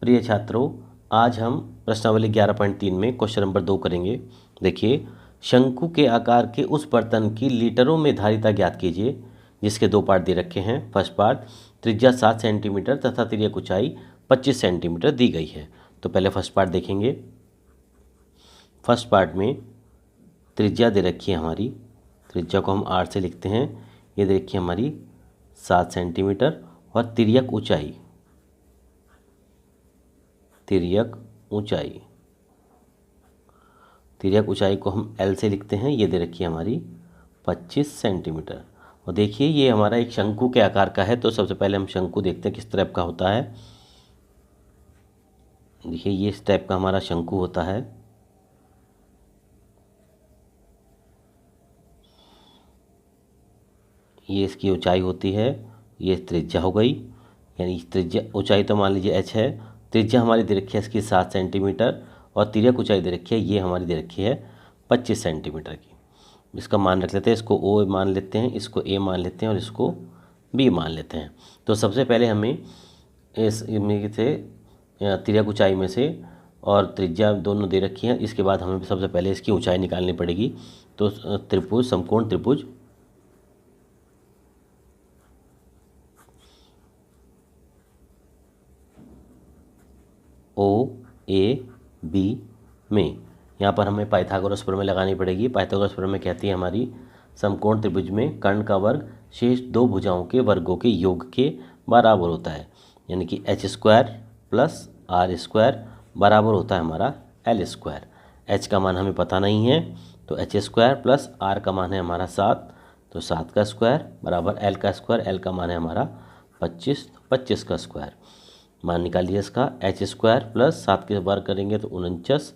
प्रिय छात्रों, आज हम प्रश्नावली 11.3 में क्वेश्चन नंबर 2 करेंगे। देखिए, शंकु के आकार के उस बर्तन की लीटरों में धारिता ज्ञात कीजिए जिसके दो पार्ट दे रखे हैं। फर्स्ट पार्ट, त्रिज्या 7 सेंटीमीटर तथा तिर्यक ऊंचाई 25 सेंटीमीटर दी गई है। तो पहले फर्स्ट पार्ट देखेंगे। फर्स्ट पार्ट में त्रिज्या दे रखी है हमारी, त्रिज्या को हम आर से लिखते हैं। ये दे रखी है हमारी 7 सेंटीमीटर और तिर्यक ऊंचाई, तिर्यक ऊंचाई को हम एल से लिखते हैं। ये दे रखी है हमारी 25 सेंटीमीटर। और देखिए, ये हमारा एक शंकु के आकार का है। तो सबसे पहले हम शंकु देखते हैं किस टाइप का होता है। देखिए, ये इस टाइप का हमारा शंकु होता है। ये इसकी ऊंचाई होती है, ये त्रिज्या हो गई, यानी त्रिज्या ऊंचाई तो मान लीजिए एच है, त्रिज्या हमारी दे रखी है इसकी 7 सेंटीमीटर और तिर्यक ऊंचाई दे रखी है, ये हमारी दे रखी है 25 सेंटीमीटर की। इसका मान रख लेते हैं, इसको ओ मान लेते हैं, इसको ए मान लेते हैं और इसको बी मान लेते हैं। तो सबसे पहले हमें इस में से तिर्यक ऊंचाई में से और त्रिज्या दोनों दे रखी हैं, इसके बाद हमें सबसे पहले इसकी ऊंचाई निकालनी पड़ेगी। तो त्रिभुज, समकोण त्रिभुज ओ ए बी में यहाँ पर हमें पाइथागोरस प्रमेय लगानी पड़ेगी। पाइथागोरस प्रमेय कहती है हमारी समकोण त्रिभुज में कर्ण का वर्ग शेष दो भुजाओं के वर्गों के योग के बराबर होता है, यानी कि H square plus R square बराबर होता है हमारा एल स्क्वायर। एच का मान हमें पता नहीं है, तो एच स्क्वायर प्लस आर का मान है हमारा 7, तो 7 का स्क्वायर बराबर एल का स्क्वायर, एल का मान है हमारा 25, 25 का स्क्वायर। मान निकालिए इसका, एच स्क्वायर प्लस 7 के वर्ग करेंगे तो 49,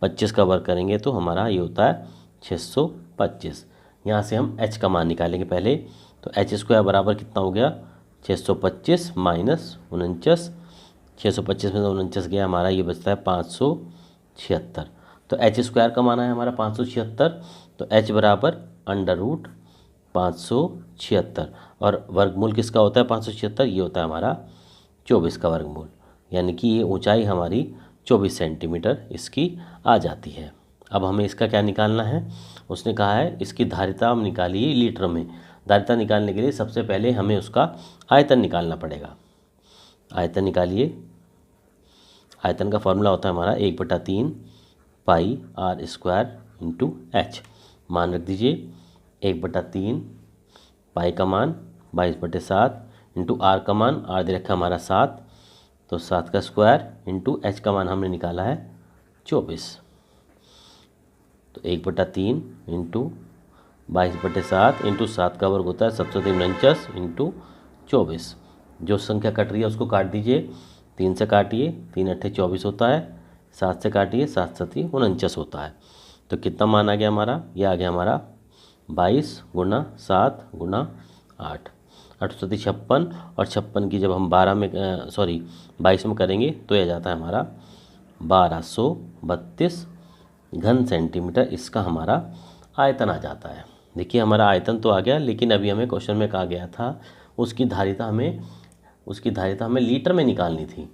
25 का वर्ग करेंगे तो हमारा ये होता है 625। यहाँ से हम एच का मान निकालेंगे पहले। तो एच स्क्वायर बराबर कितना हो गया, 625 माइनस 49, 625 में से 49 गया, हमारा ये बचता है 576। तो एच स्क्वायर का मान है हमारा 576, तो एच बराबर अंडर रूट 576 और वर्गमूल किसका होता है 576, ये होता है हमारा 24 का वर्गमूल, यानी कि ये ऊंचाई हमारी 24 सेंटीमीटर इसकी आ जाती है। अब हमें इसका क्या निकालना है, उसने कहा है इसकी धारिता हम निकालिए लीटर में। धारिता निकालने के लिए सबसे पहले हमें उसका आयतन निकालना पड़ेगा। आयतन निकालिए। आयतन का फॉर्मूला होता है हमारा 1/3 पाई आर स्क्वायर इंटू एच। मान रख दीजिए 1/3 पाई का मान 22/7 इंटू आर का मान, आर दे रखा हमारा 7, तो 7 का स्क्वायर इंटू एच का मान हमने निकाला है 24। तो 1/3 इंटू 22/7 इंटू 7 का वर्ग होता है 749 इंटू 24। जो संख्या कट रही है उसको काट दीजिए, 3 से काटिए, 3 8 24 होता है, 7 से काटिए, 7 7 49 होता है। तो कितना मान आ गया हमारा, ये आ गया हमारा 22 गुना 7 गुना 8, 8 7 56, और 56 की जब हम 22 में करेंगे तो यह जाता है हमारा 1232 घन सेंटीमीटर। इसका हमारा आयतन आ जाता है। देखिए, हमारा आयतन तो आ गया, लेकिन अभी हमें क्वेश्चन में कहा गया था उसकी धारिता हमें लीटर में निकालनी थी,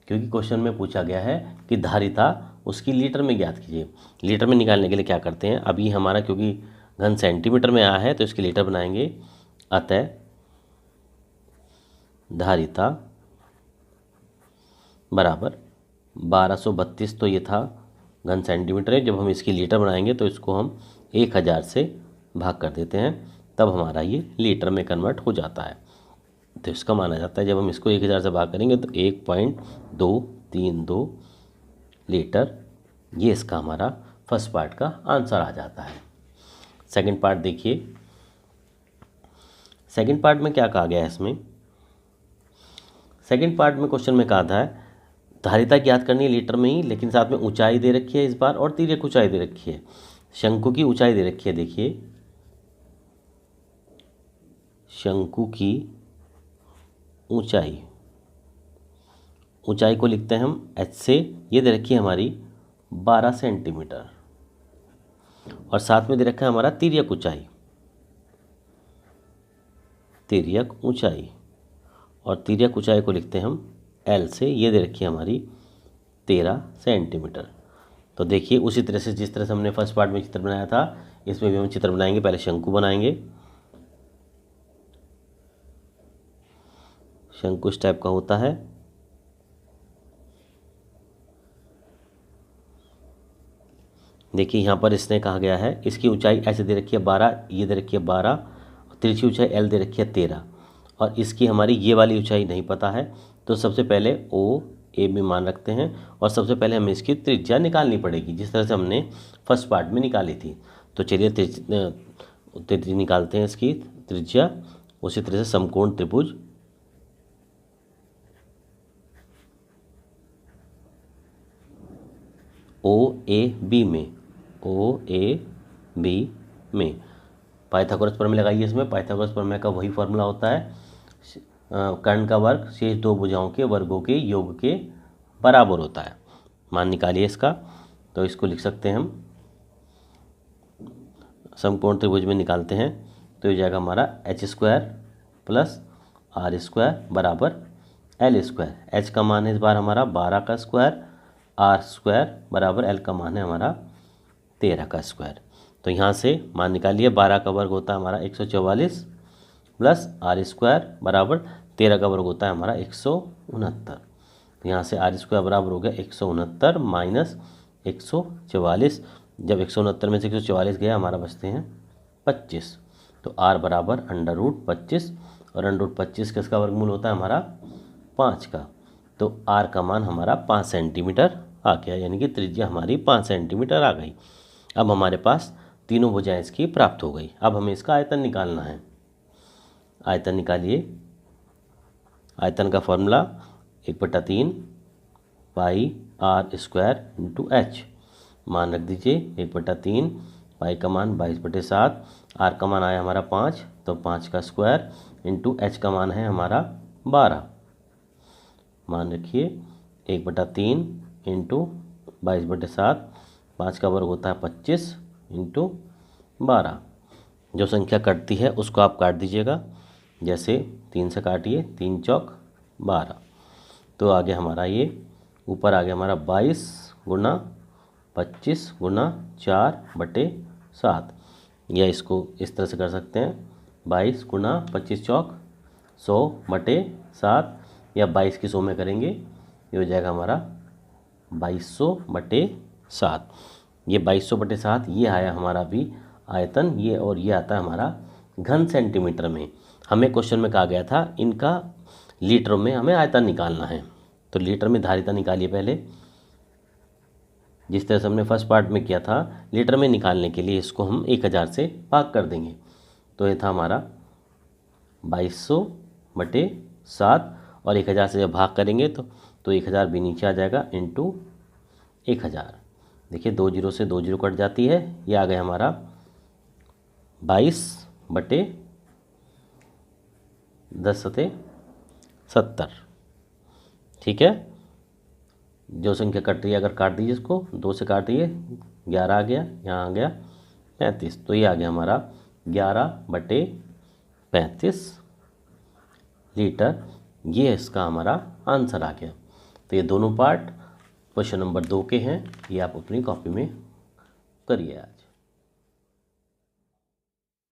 क्योंकि क्वेश्चन में पूछा गया है कि धारिता उसकी लीटर में ज्ञात कीजिए। लीटर में निकालने के लिए क्या करते हैं, अभी हमारा क्योंकि घन सेंटीमीटर में आया है तो इसके लीटर बनाएंगे। अतः धारिता बराबर 1232, तो ये था घन सेंटीमीटर है। जब हम इसकी लीटर बनाएंगे तो इसको हम 1000 से भाग कर देते हैं, तब हमारा ये लीटर में कन्वर्ट हो जाता है। तो इसका माना जाता है जब हम इसको 1000 से भाग करेंगे तो 1.232 लीटर। ये इसका हमारा फर्स्ट पार्ट का आंसर आ जाता है। सेकंड पार्ट देखिए। सेकंड पार्ट में क्या कहा गया है इसमें, सेकंड पार्ट में क्वेश्चन में कहा था धारिता ज्ञात करनी है लीटर में ही, लेकिन साथ में ऊंचाई दे रखी है इस बार, और तिर्यक ऊंचाई दे रखी है। शंकु की ऊंचाई दे रखी है। देखिए, शंकु की ऊंचाई को लिखते हैं हम एच से। ये दे रखी है हमारी 12 सेंटीमीटर और साथ में दे रखा है हमारा तिर्यक ऊंचाई, और तिर्यक ऊंचाई को लिखते हैं हम एल से ये दे रखी है हमारी 13 सेंटीमीटर। तो देखिए उसी तरह से जिस तरह से हमने फर्स्ट पार्ट में चित्र बनाया था इसमें भी हम चित्र बनाएंगे। पहले शंकु बनाएंगे। शंकु इस टाइप का होता है। देखिए यहाँ पर इसने कहा गया है इसकी ऊंचाई ऐसे दे रखी है 12, ये दे रखी है 12, तिरछी ऊंचाई एल दे रखी है 13 और इसकी हमारी ये वाली ऊंचाई नहीं पता है। तो सबसे पहले ओ ए में मान रखते हैं और सबसे पहले हमें इसकी त्रिज्या निकालनी पड़ेगी जिस तरह से हमने फर्स्ट पार्ट में निकाली थी। तो चलिए त्रिज्या निकालते हैं इसकी त्रिज्या। उसी तरह से समकोण त्रिभुज ओ ए बी में पाइथागोरस प्रमेय लगाइए। इसमें पाइथागोरस प्रमेय का वही फॉर्मूला होता है, कर्ण का वर्ग शेष दो भुजाओं के वर्गों के योग के बराबर होता है। मान निकालिए इसका। तो इसको लिख सकते हैं हम, समकोण त्रिभुज में निकालते हैं तो ये जाएगा हमारा h² प्लस r² बराबर l²। h का मान है इस बार हमारा 12 का स्क्वायर, r² बराबर l का मान है हमारा 13 का स्क्वायर। तो यहाँ से मान निकालिए 12 का वर्ग होता है हमारा 144 प्लस r² बराबर 13 का वर्ग होता है हमारा 169। तो यहाँ से r² बराबर हो गया 169 माइनस 144। जब 169 में से 144 गया हमारा बचते हैं 25। तो r बराबर √25 और √25 किसका वर्गमूल होता है हमारा 5 का। तो r का मान हमारा 5 सेंटीमीटर आ गया, यानी कि त्रिज्या हमारी 5 सेंटीमीटर आ गई। अब हमारे पास तीनों भुजाएं इसकी प्राप्त हो गई। अब हमें इसका आयतन निकालना है। आयतन निकालिए। आयतन का फॉर्मूला 1/3 पाई r² इंटू h। मान रख दीजिए 1/3, पाई का मान 22/7, r का मान आया हमारा 5 तो 5 का स्क्वायर इंटू h का मान है हमारा 12। मान रखिए 1/3 इंटू 22/7, 5 का वर्ग होता है 25 इंटू 12। जो संख्या कटती है उसको आप काट दीजिएगा। जैसे 3 से काटिए, 3 चौक 12। तो आगे हमारा ये ऊपर आ गया हमारा 22 गुना 25 गुना 4/7, या इसको इस तरह से कर सकते हैं 22 गुना 25 चौक 100/7, या 22 की 100 में करेंगे ये हो जाएगा हमारा 2200/7। ये 2200/7 ये आया हमारा भी आयतन, ये और ये आता है हमारा घन सेंटीमीटर में। हमें क्वेश्चन में कहा गया था इनका लीटर में हमें आयतन निकालना है। तो लीटर में धारिता निकालिए पहले, जिस तरह से हमने फर्स्ट पार्ट में किया था। लीटर में निकालने के लिए इसको हम 1000 से भाग कर देंगे। तो ये था हमारा 2200/7 और 1000 से जब भाग करेंगे तो 1000 भी नीचे आ जाएगा इंटू 1000। देखिए 2 जीरो से 2 जीरो कट जाती है, ये आ गया हमारा 22/10⁻70। ठीक है। जो संख्या कट रही है अगर काट दीजिए इसको, 2 से काटिए 11 आ गया, यहाँ आ गया 35। तो ये आ गया हमारा 11/35 लीटर। ये इसका हमारा आंसर आ गया। तो ये दोनों पार्ट क्वेश्चन नंबर 2 के हैं। ये आप अपनी कॉपी में करिए।